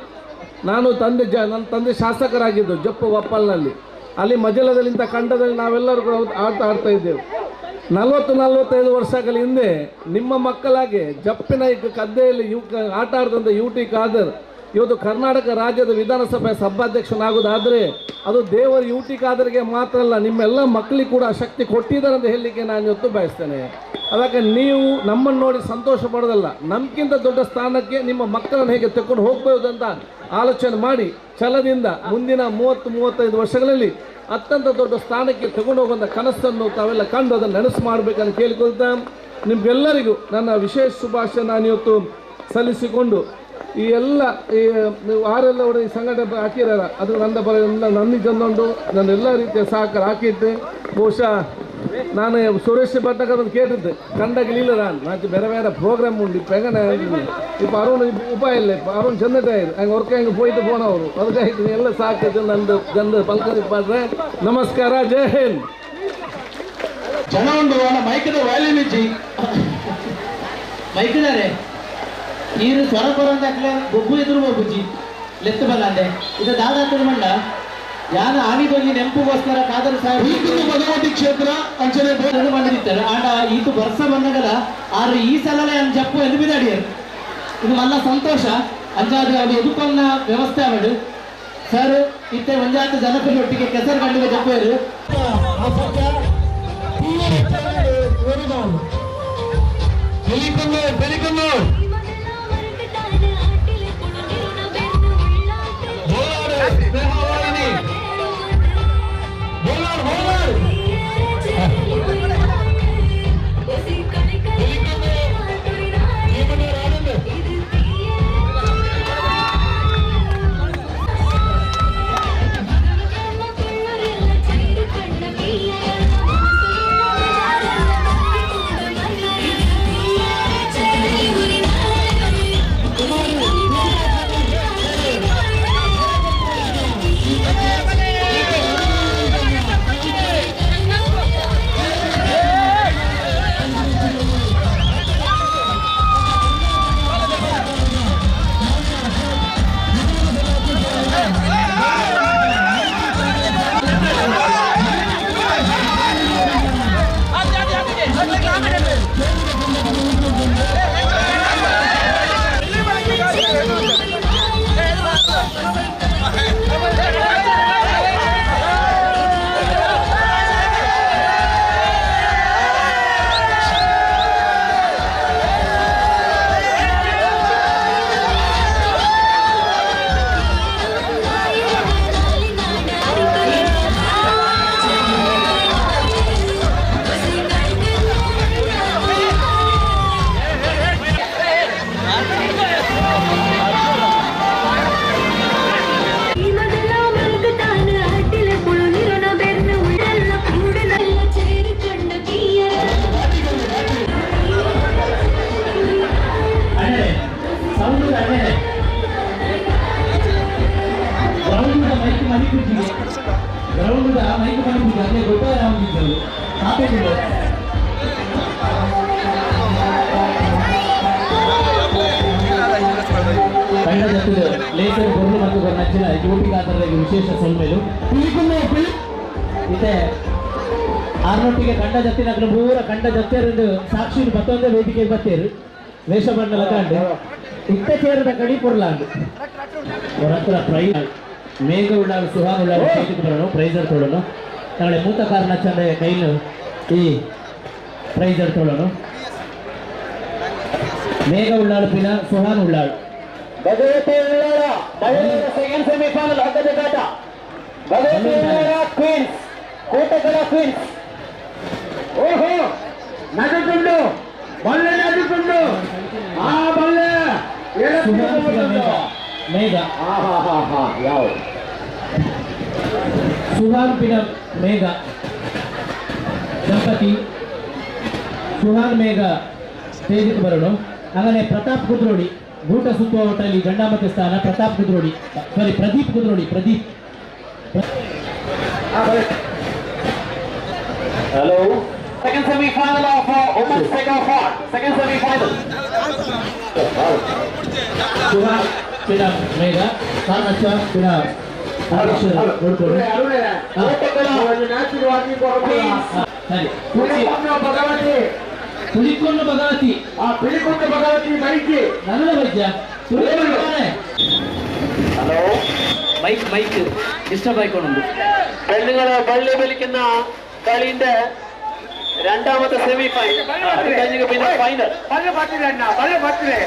ನಾನು ನನ್ನ ತಂದೆ ಶಾಸಕರಾಗಿದ್ದು ಜಪ್ಪು ವಪ್ಪಲ್ನಲ್ಲಿ. ಅಲ್ಲಿ ಮಜಲದಲ್ಲಿಂದ ಖಂಡದಲ್ಲಿ ನಾವೆಲ್ಲರೂ ಕೂಡ ಆಡ್ತಾ ಇದ್ದೆವು. 40-45 ವರ್ಷಗಳ ಹಿಂದೆ ನಿಮ್ಮ ಮಕ್ಕಳಾಗೆ ಜಪ್ಪಿನ ಗದ್ದೆಯಲ್ಲಿ ಆಟ ಆಡಿದಂಥ UT ಖಾದರ್ ಇವತ್ತು ಕರ್ನಾಟಕ ರಾಜ್ಯದ ವಿಧಾನಸಭೆ ಸಭಾಧ್ಯಕ್ಷನಾಗೋದಾದರೆ ಅದು ದೇವರ UT ಖಾದರ್ಗೆ ಮಾತ್ರ ಅಲ್ಲ, ನಿಮ್ಮೆಲ್ಲ ಮಕ್ಕಳಿಗೆ ಕೂಡ ಶಕ್ತಿ ಕೊಟ್ಟಿದ್ದಾರೆ ಅಂತ ಹೇಳಲಿಕ್ಕೆ ನಾನು ಇವತ್ತು ಬಯಸ್ತೇನೆ. ಅದಕ್ಕೆ ನೀವು ನಮ್ಮನ್ನು ನೋಡಿ ಸಂತೋಷ ಪಡೋದಲ್ಲ, ನಮ್ಗಿಂತ ದೊಡ್ಡ ಸ್ಥಾನಕ್ಕೆ ನಿಮ್ಮ ಮಕ್ಕಳನ್ನು ಹೇಗೆ ತಗೊಂಡು ಹೋಗ್ಬೋದು ಅಂತ ಆಲೋಚನೆ ಮಾಡಿ ಛಲದಿಂದ ಮುಂದಿನ 30-35 ವರ್ಷಗಳಲ್ಲಿ ಅತ್ಯಂತ ದೊಡ್ಡ ಸ್ಥಾನಕ್ಕೆ ತಗೊಂಡು ಹೋಗುವಂಥ ಕನಸನ್ನು ತಾವೆಲ್ಲ ಕಂಡು ಅದನ್ನು ನೆನಸು ಮಾಡಬೇಕಂತ ಕೇಳಿಕೊಳ್ತಾ ನಿಮಗೆಲ್ಲರಿಗೂ ನನ್ನ ವಿಶೇಷ ಶುಭಾಶಯ ನಾನು ಇವತ್ತು ಸಲ್ಲಿಸಿಕೊಂಡು, ಈ ಎಲ್ಲ ನೀವು ಆರೆಲ್ಲ ಈ ಸಂಘಟನೆ ಹಾಕಿರಲ್ಲ ಅದು ನನ್ನ ನನ್ನ ಜೊಂದು ನನ್ನೆಲ್ಲ ರೀತಿಯ ಸಹಕಾರ ಹಾಕಿದ್ದೆ. ಬಹುಶಃ ನಾನು ಸುರೇಶ್ ಭಟ್ನಗರನ್ನು ಕೇട്ടിದ್ದೆ ಕಂಡಾಗಲಿಲ್ಲ ನಾನು ಬೇರೆ ಬೇರೆ ಪ್ರೋಗ್ರಾಮ್ ಉಂಟು ಹೆಂಗನೆ இப்போ அருண் உபாயம் இல்லை, இப்போ அருண் சென்னைட்டாயிரு அங்கே ஒர்க்கு அங்கே போயிட்டு போனவர் அதுக்காக எல்லாம் சாக்கிட்டு ನಂದು ಜನ ಪಲ್ಕರಿ ಪಾಡ್ರೆ. ನಮಸ್ಕಾರ, ಜೈ ಹಿಂದ್. ಜನ ಒಂದು ಮೈಕದ ವಾಲ್ಯೂಮ್ ಇಚ್ಚಿ ಮೈಕಿದ್ದಾರೆ ನೀರು ಸ್ವರ ಬರೋಂತ ಬೊಬ್ಬು ಎದುರು ಬೊಬ್ಬುಜಿ ಲೆತ್ತು ಬಲ್ಲಂದೆ ಇದು ದಾದಾತ್ರ ಮಂಡ ಯಾನ ಆನಿಗೊಂದು ನೆಂಪುಗೋಸ್ಕರ ಖಾದರ್ ಸಾಹೇಬ್ ಭಗವತಿ ಕ್ಷೇತ್ರ ಅಂಚನೆ ಬಂದಿರ್ತಾರೆ ಆಂಡ ಇದು ವರ್ಷ ಬಂದಾಗಲ್ಲ ಆದ್ರೆ ಈ ಸಲಲೇ ಅನ್ ಜಪ್ಪು ಎಂದು ಬಿದಾಡಿಯರು. ಇದು ಮಲ್ಲ ಸಂತೋಷ ಅಂಜಾದ ಅದು ಎದುಕೊಂಡ ವ್ಯವಸ್ಥೆ ಅವಡು ಸರ್ ಇತ್ತೆ ಒಂಜಾತ ಜನಪದ ಒಟ್ಟಿಗೆ ಕೆಸರು ಕಂಡಿಗೆ ಜಪ್ಪರು ಗ್ರೌಂಡ್ ಮೈಕ್ ಮಾಡಿದ್ದು ಅದೇ ಗೊತ್ತಾಗಿದ್ದರು ಸಾಕಿದ್ರು ಕನ್ನಡ ಜೊತೆ ಲೇಸರ್ ಬೊರ್ಲು ಮತ್ತು ನಚ್ಚಿನ ಯುಟಿ ಖಾದರ್ಗೆ ವಿಶೇಷ ಸೊಲ್ಮೇಲು ಇದೆ ಆರ್ನೊಟ್ಟಿಗೆ ಕಂಡ ಜತ್ತಿನ ಪೂರ ಕಂಡ ಜತ್ತೇರು ಸಾಕ್ಷಿ ಮತ್ತೊಂದೇ ವೇದಿಕೆಗೆ ಬತ್ತೇರು ವೇಷ ಬಣ್ಣಲ ಕಂಡು ಇಟ್ಟ ಚೇರದ ಕಡಿ ಪುರ್ಲಾಂಡು ಅವರ ಹತ್ರ ಪ್ರೈಸ್ ಮೇಘ ಉಳ್ಳಾಳು ಸುಹಾನ್ ಉಳ್ಳಾಳು ವೇದಿಕೆ ಬರೋಣ ಪ್ರೈಸರ್ ತೊಡೋಣ ನಾಳೆ ಮೂತ ಕಾರಣ ಚಂದ ಕೈಲು ಈ ಪ್ರೈಸರ್ ತೊಡೋಣ ಮೇಘ ಉಳ್ಳಾಳು ಪಿನ ಸುಹಾನ್ ಉಳ್ಳಾಳು ಭಗವತಿ ಸೆಕೆಂಡ್ ಸೆಮಿಫೈನಲ್ ಹಗ್ಗದ ಗಾಟ ಭಗವತಿ ಕ್ವೀನ್ಸ್ ಕೋಟೆಗಳ ಕ್ವೀನ್ಸ್ ಓಹೋ ನಡುಕೊಂಡು ಬಲ್ಲೆ ನಡುಕೊಂಡು ಆ ಬಲ್ಲೆ ಸುಹಾನ್ ಪಿನ ಮೇಘ ಯಾವ ಸುಹಾನ್ ಪಿನ ಮೇಘ ದಂಪತಿ ಸುಹಾನ್ ಮೇಘ ಸ್ಟೇಜಿಗೆ ಬರೋಣ ಹಾಗನೆ ಪ್ರತಾಪ್ ಕುದ್ರೋಡಿ ಗೂಟ ಸುತ್ತುವ ಹೋಟೆಲ್ ಗಂಡಾಮತೆ ಸ್ಥಾನ Pratap Kudrodi Pradeep Kudrodi Pradeep hello second semifinal of women's take off second semifinal Suhan ಪಿನ ಮೇಘ ಕಾರಣಚ್ಚ ಪಿನ ಭಗವತಿ ತುಳಿಕೊಂಡು ಭಗವತಿ ಆ ಪಿಳಿಕೊಂಡು ಭಗವತಿ ಬೈಕಿ ನನ್ನ ವೈದ್ಯ ಹಲೋ ಮೈಕ್ ಮೈಕ್ ഡിസ്റ്റർബ് ആയിക്കോളുണ്ട് പെണ്ണുങ്ങളെ പള്ളി വലിക്കുന്ന കളിന്റെ രണ്ടാമത്തെ സെമി ഫൈനൽ അത് കഴിഞ്ഞ് പിന്നെ ഫൈനൽ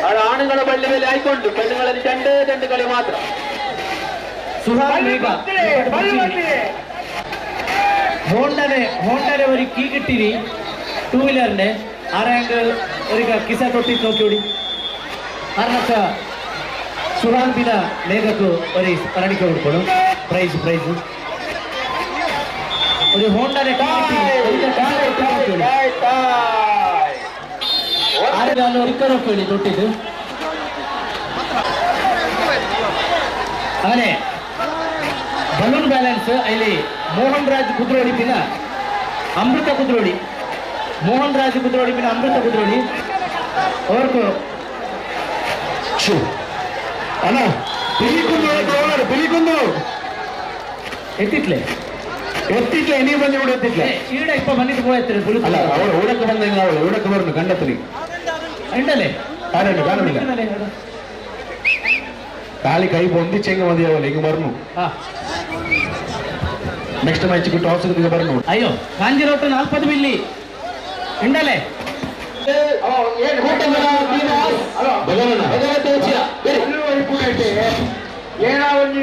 അത് ആണുങ്ങളെ പള്ളി വലി ആയിക്കൊണ്ട് പെണ്ണുങ്ങളെ രണ്ട് കളി മാത്രം ഹോണ്ടനെ ഒരു കീ കിട്ടിരി ടൂ വീലറിന്റെ ആരെങ്കിൽ ഒരു കിസ തൊട്ടി നോക്കിയോടി കാരണം സുഹാൻ പിന്ന മേഘക്ക് ഒരു പരണിക്ക് കൊടുക്കണം പ്രൈസ് ഒരു ഹോണ്ടനെ ആരെങ്കിലും ഒരിക്കൽ നോക്കിയോടി തൊട്ടിട്ട് അങ്ങനെ ಬಲೂನ್ ಬ್ಯಾಲೆನ್ಸ್ ಇಲ್ಲಿ ಮೋಹನ್ ರಾಜ್ ಕುದ್ರೋಡಿ ಪಿನ ಅಮೃತ ಕುದ್ರೋಡಿ ಮೋಹನ್ ರಾಜ್ ಕುದ್ರೋಡಿ ಪಿನ ಅಮೃತ ಕುದ್ರೋಡಿ ಅವ್ರಿಗೂ ಅಣ್ಣ ಪಿಲಿಕುಂದು ಎತ್ತಿಟ್ಲೆ ನೀವು ಬಂದು ಕೂಡ ಎತ್ತಿಟ್ಲೆ ಈಡ ಇಪ್ಪ ಬಂದಿದ್ದು ಕೂಡ ಎತ್ತಿರ ಅಲ್ಲ ಅವರು ಊಡಕ್ಕೆ ಬಂದಂಗ ಅವಳು ಊಡಕ್ಕೆ ಬರೋದು ಗಂಡತ್ರಿ ಎಂಟಲೆ ಕಾರಣ ಕಾಲಿ ಕೈ ಬಂದು ಚೆಂಗ ಮದಿಯಾವಲ್ಲ ಹಿಂಗ burn next match toss burn ಅಯ್ಯೋ ಕಾಂಜಿರೋಟು 40 ಮಿಲ್ಲಿ ಎಂಡಲೆ ಏನ ಒಂದು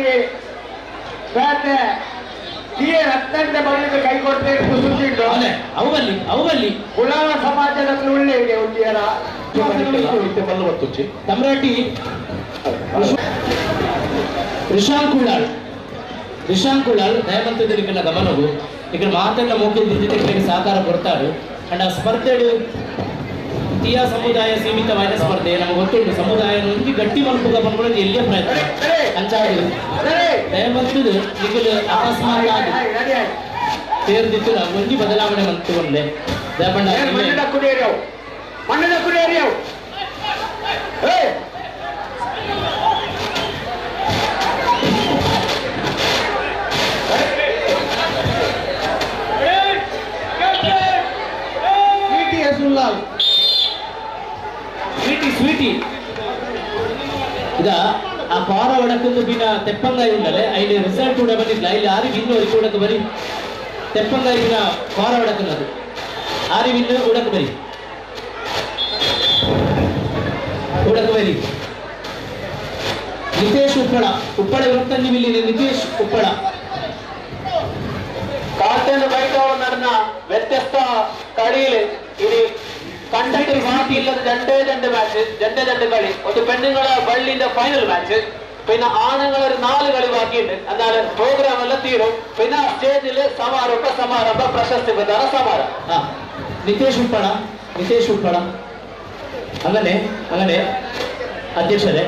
ರತ್ನಂತೆ ಬರಲಿಕ್ಕೆ ಕೈ ಕೊಡ್ತೇನೆ ಸುದ್ದಿಟ್ಟು ಅವಲ್ಲಿ ಕುಲಾವ ಸಮಾಜದ ಒಳ್ಳೆ ಇದೆ ಒಂದಿಯರ ತಮ್ರಾಟಿ ರಿಶಾಂಕ್ ಉಳ್ಳಾಳ್ ದಯಮಂತದಲ್ಲಿಗೆಲ್ಲ ಗಮನವು ಈಗ ಮಾತೆಲ್ಲ ಮುಖ್ಯ ಸಹಕಾರ ಕೊಡ್ತಾರೆ ಅಂಡ್ ಆ ಸ್ಪರ್ಧೆಡು ತೀಯ ಸಮುದಾಯ ಸೀಮಿತವಾದ ಸ್ಪರ್ಧೆ ನಮಗೆ ಗೊತ್ತುಂಟು ಸಮುದಾಯ ಒಂದು ಗಟ್ಟಿ ಮಲ್ಪುಗ ಬಂದ್ಕೊಳ್ಳೋದು ಎಲ್ಲಿಯ ಪ್ರಯತ್ನ ಅಂಚಾದು ದಯಮಂತದು ಈಗ ಅಕಸ್ಮಾತ್ ಸೇರ್ದಿತ್ತು ಒಂಜಿ ಬದಲಾವಣೆ ಮಂತು ಒಂದೇ ದಯಪಂಡ ಮಣ್ಣಿನ ಕುಡಿಯರಿಯವು ಸ್ವೀಟಿ ಇದ ಆ ಪಾರ ಒಡಕ್ಕೊಂದು ಬಿನ ತೆಪ್ಪಂಗಾಯಿ ಉಂಡಲೆ ಅಲ್ಲಿ ರಿಸಲ್ಟ್ ಕೂಡ ಬಂದಿಲ್ಲ ಇಲ್ಲಿ ಆರಿ ಬಿನ್ನು ಒರಿಕೆ ಉಡಕ್ಕೆ ಬರಿ ತೆಪ್ಪಂಗಾಯಿ ಬಿನ ಪಾರ ಒಡಕ್ಕನದು ಆರಿ ಬಿನ್ನು ಉಡಕ್ಕೆ ಬರಿ ನಿತೇಶ್ ಉಪ್ಪಳ ವೃತ್ತಂಜಿ ಬಿಲ್ಲಿನ ನಿತೇಶ್ ಉಪ್ಪಳ കാട്ടന് ബൈക്കോളം നടന്ന വ്യത്യസ്ത കളിയിൽ ഇനി കണ്ടിട്ട് ബാക്കിയുള്ളത് രണ്ട് കളി ഒരു പെണ്ണുങ്ങളെ വള്ളിന്റെ ഫൈനൽ മാച്ച് പിന്നെ ആണുങ്ങൾ ഒരു 4 കളി ബാക്കിയുണ്ട് എന്നാലും പ്രോഗ്രാം എല്ലാം തീരും പിന്നെ സ്റ്റേജിൽ സമാരംഭ പ്രശസ്തി വിതരണ സമാരം ನಿತೇಶ್ ಉಪ್ಪಳ അങ്ങനെ ಅಧ್ಯಕ್ಷರೇ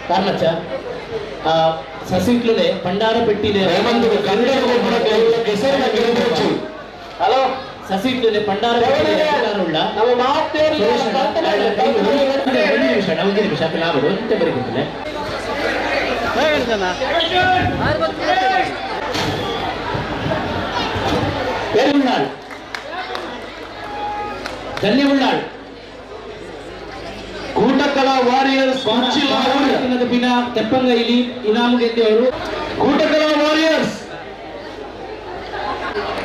ಕಾರಣಚ್ಚ ಸಸಿಕ್ಲುಡೆ ಪಂಡಾರ ಪೆಟ್ಟಿದೆ ಹಲೋ ಸಸಿಕ್ಲುಡೆ ಪಂಡಾರ ಪೆಟ್ಟಿದೆ ಉಳ್ಳ ನಮ್ಮ ಮಾತೇರಿ ಒಂದು ನಿಮಿಷ ನಾವು ಅಂತ ಬರೀತಿಲ್ಲ ಧನ್ಯವುಳ್ಳಾಳ್ ಕೂಟಕಲ ವಾರಿಯರ್ಸ್ ಪಿನ ತೆಪ್ಪಂಗೈಲಿ ಇನಾಮು ಗೆದ್ದವರು ಕೂಟಕಲ ವಾರಿಯರ್ಸ್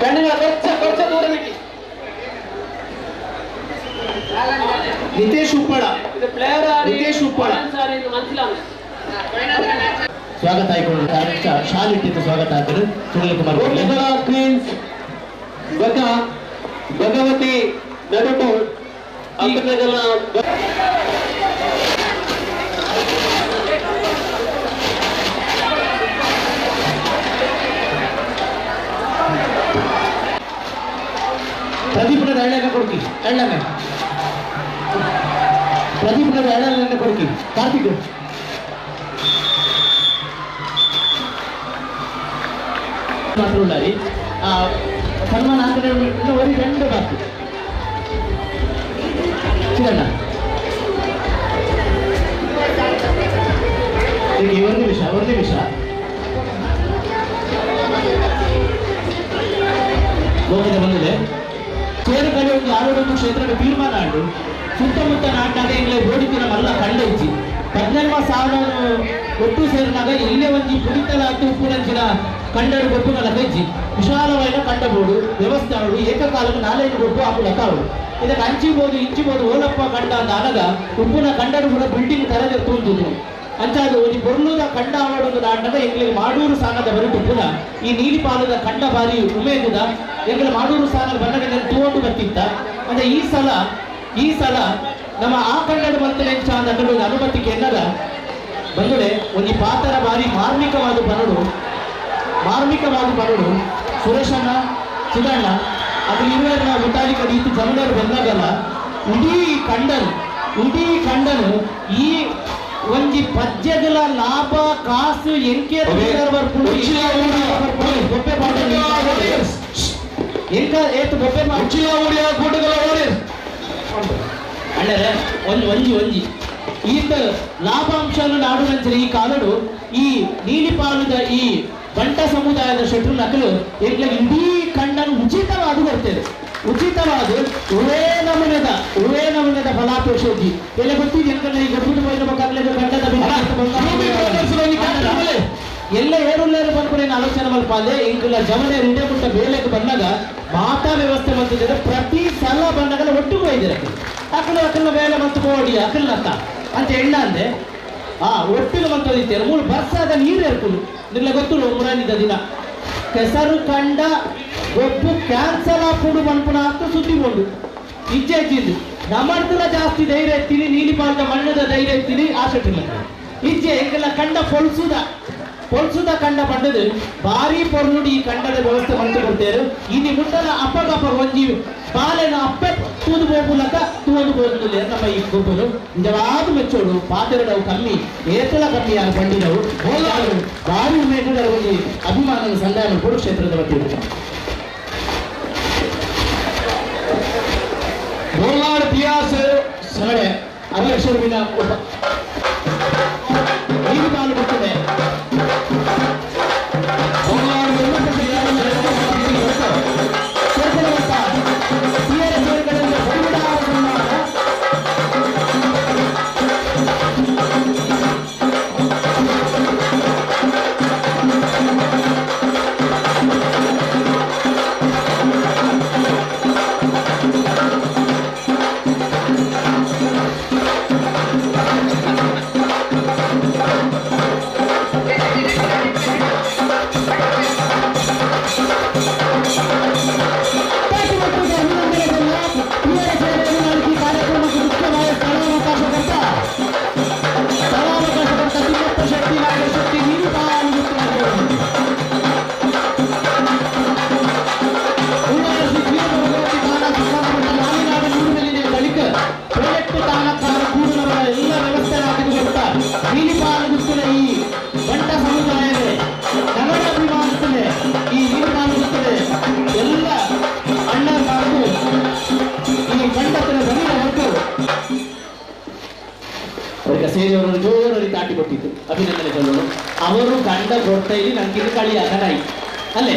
ಕಣ್ಣಿನ ಕೊಚ್ಚ ದೂರ ಬಿಟ್ಟು ನಿತೇಶ್ ಉಪ್ಪಳ ಇದು ಪ್ಲೇಯರ್ ನಿತೇಶ್ ಉಪ್ಪಳ ಸ್ವಾಗತ ಆಯ್ಕೊಂಡು ಶಾಲ್ ಇಟ್ಟಿದ್ದು ಸ್ವಾಗತ ಹಾಕಿದ್ರು ಸುನಿಲ್ ಕುಮಾರ್ ಕೂಟಕಲ ಕ್ವೀನ್ಸ್ ಭಗವತಿ ನಡುಟು ಅಂಕನಗಲ ಪ್ರದೀಪ್ನ ಎಳ್ಳನ್ನ ಕೊಡ್ಕಿ ಎಳ್ಳನ್ನ ಪ್ರದೀಪ್ನ ಎಳ್ಳನ್ನ ಕೊಡ್ಕಿ ಕಾರ್ತಿಕ್ ಮಾತ್ರ ಉಳ್ಳಾರಿ ಸನ್ಮಾನ ಹಾಕಿದ್ರೆ ಇನ್ನು ಒಂದು 2 ಬಾಕಿ ಚಿರಣ್ಣ ಈಗ ಒಂದು ನಿಮಿಷ ಲೋಕದ ಬಂದಿದೆ ಸೇರುಗಳು ಒಂದು ಆರೋಗ್ಯ ಕ್ಷೇತ್ರದ ತೀರ್ಮಾನ ಆಡು ಸುತ್ತಮುತ್ತ ನಾಟಾಗ ಎಂಗ್ಲೇ ಬೋಡಿತಿನ ಮಲ್ಲ ಕಂಡೈತಿ 14 ಸಾವಿರ ಒಟ್ಟು ಸೇರಿನಾಗ ಇಲ್ಲೇ ಒಂದು ಪುಡಿತಲಾತು ಉಪ್ಪುನಂಚಿನ ಕಂಡಡು ಗೊಪ್ಪುಗಳ ಕೈಜಿ ವಿಶಾಲವಾದ ಕಂಡಬೋಡು ವ್ಯವಸ್ಥೆ ಅವಳು ಏಕಕಾಲಕ್ಕೆ 4 ಗೊಪ್ಪು ಹಾಕುಳ ಕಾವು ಇದಕ್ಕೆ ಇಂಚಿಬೋದು ಓಲಪ್ಪ ಕಂಡ ಅಂತ ಅನಗ ಉಪ್ಪುನ ಕಂಡಡು ಕೂಡ ಬಿಲ್ಡಿಂಗ್ ತರದೆ ತುಂಬಿದ್ರು ಅಂಚಾದು ಒಂದು ಬೊರ್ಲುದ ಕಂಡ ಆವಡೊಂದು ನಾಟಕ ಎಂಗ್ಲಿಗೆ ಮಾಡೂರು ಸಾನದ ಬರುಟ್ಟು ಪುನಃ ಈ ನೀಲಿ ಪಾಲದ ಕಂಡ ಬಾರಿ ಉಮೇದುದ ಎಂಗ್ಲ ಮಾಡೂರು ಸಾನದ ಬಣ್ಣದಿಂದ ತೂಕೊಂಡು ಬರ್ತಿತ್ತ ಅಂದ್ರೆ ಈ ಸಲ ನಮ್ಮ ಆ ಕನ್ನಡ ಮಂತ್ರಿ ಅಂತ ಅನುಮತಿಗೆ ಎನ್ನದ ಬಂದರೆ ಒಂದು ಪಾತರ ಬಾರಿ ಮಾರ್ಮಿಕವಾದ ಬರಡು ಸುರೇಶಣ್ಣ ಚಿನ್ನಣ್ಣ ಅದು ಇರುವರ ಮುತಾಲಿಕ ರೀತಿ ಜಮೀನರು ಬಂದಾಗಲ್ಲ ಇಡೀ ಕಂಡನು ಈ ಒಂಜಿ ಪದ್ಯಗಳ ಲಾಭ ಕಾಸು ಎಂಕೆ ಬೊಪ್ಪೆ ಎಂಕ ಏತು ಬೊಪ್ಪೆ ಅಂದರೆ ಒಂಜಿ ಈತ ಲಾಭಾಂಶವನ್ನು ನಾಡುವಂಚರಿ ಈ ಕಾಲಡು ಈ ನೀಲಿಪಾಲದ ಈ ಬಂಟ ಸಮುದಾಯದ ಶೆಟ್ರು ನಕಲು ಎಂಗ್ಲಿಗೆ ಇಡೀ ಕಂಡನ್ನು ಉಚಿತವಾದ ಬರ್ತದೆ ಉಚಿತವಾದ ಉವೇ ನಮೂನೆದ ಫಲಾಪೇಕ್ಷಿ ಎಲ್ಲ ಗೊತ್ತಿದೆ ಎಂಕಲ್ಲ ಈಗ ಬಿಟ್ಟು ಹೋಗಿರಬೇಕಾಗಲೇ ಗಂಡದ ಎಲ್ಲ ಏರುಲ್ಲೇರು ಬಂದ್ಕೊಂಡು ಆಲೋಚನೆ ಮಲ್ಪಾದೆ ಇಂಕಲ ಜವನೆ ರಿಡೆ ಮುಟ್ಟ ಬೇಲೆಗೆ ಬಂದಾಗ ಮಾತಾ ವ್ಯವಸ್ಥೆ ಮಾಡ್ತಿದ್ದಾರೆ ಪ್ರತಿ ಸಲ ಬಂದಾಗಲ್ಲ ಒಟ್ಟಿಗೆ ಹೋಯ್ದಿರ ಅಕ್ಕಲ ಬೇಲೆ ಮತ್ತು ಕೋಡಿ ಅಕ್ಕಲ್ನತ್ತ ಅಂತ ಎಣ್ಣ ಅಂದೆ ಒಟ್ಟಿಗೆ ಮಂತೋದಿತ್ತೇನೆ 3 ಬರ್ಸಾದ ನೀರು ಇರ್ಕೊಂಡು ನಿಲ್ಲ ಗೊತ್ತು ಮುರಾನಿದ್ದ ದಿನ ಕೆಸರು ಕಂಡ ಒಬ್ಬು ಕ್ಯಾನ್ಸಲ್ ಹಾಕೊಂಡು ಬಂದ್ಪುಣ ಅಂತ ಸುದ್ದಿ ಕೊಂಡು ಇಜ್ಜೆ ನಮ್ಮಡ್ತಲ ಜಾಸ್ತಿ ಧೈರ್ಯ ಎತ್ತೀನಿ ನೀಲಿಪಾಲದ ಮಣ್ಣದ ಧೈರ್ಯ ಎತ್ತೀನಿ ಆಸೆಟ್ಟಿಲ್ಲ ಇಜ್ಜೆ ಎಂಗೆಲ್ಲ ಕಂಡ ಪೊಲ್ಸುದ ಕಂಡ ಪಂಡದು ಭಾರಿ ಪೊರ್ನುಡಿ ಈ ಕಂಡದ ವ್ಯವಸ್ಥೆ ಮಂತು ಕೊಡ್ತೇರು ಇಲ್ಲಿ ಮುಂಡಲ ಅಪ್ಪಗಪ್ಪ ಒಂಜಿ ಬಾಲೆನ ಅಪ್ಪೆ ತೂದು ಹೋಗುಲಕ ತೂದು ಹೋಗುದಿಲ್ಲ ನಮ್ಮ ಈ ಗುಂಪುಲು ನಿಜವಾದ ಮೆಚ್ಚೋಡು ಪಾತೆರಡವು ಕಮ್ಮಿ ಏತಲ ಕಮ್ಮಿ ಯಾರು ಬಂಡಿನವು ಹೋಲಾರು ಭಾರಿ ಮೇಘಗಳ ಒಂದು ಅಭಿಮಾನದ ಸಂಧಾನ ಕುರುಕ್ಷೇತ್ರದ ಬಗ್ಗೆ ಬೋಲಾರ್ ಇತಿಹಾಸ ಸರಳೆ ಅಧ್ಯಕ್ಷರುವಿನ ನೀರು ಪಾಲು ಬರ್ತದೆ ಸೇರಿಯವರನ್ನು ಜೋರಲ್ಲಿ ತಾಟಿ ಕೊಟ್ಟಿದ್ದು ಅಭಿನಂದನೆ ಸಲ್ಲೋರು ಅವರು ಕಂಡ ಗೊತ್ತೈಲಿ ನನಗೆ ಕಳಿಯಾಗ ನಾಯಿ ಅಲ್ಲೇ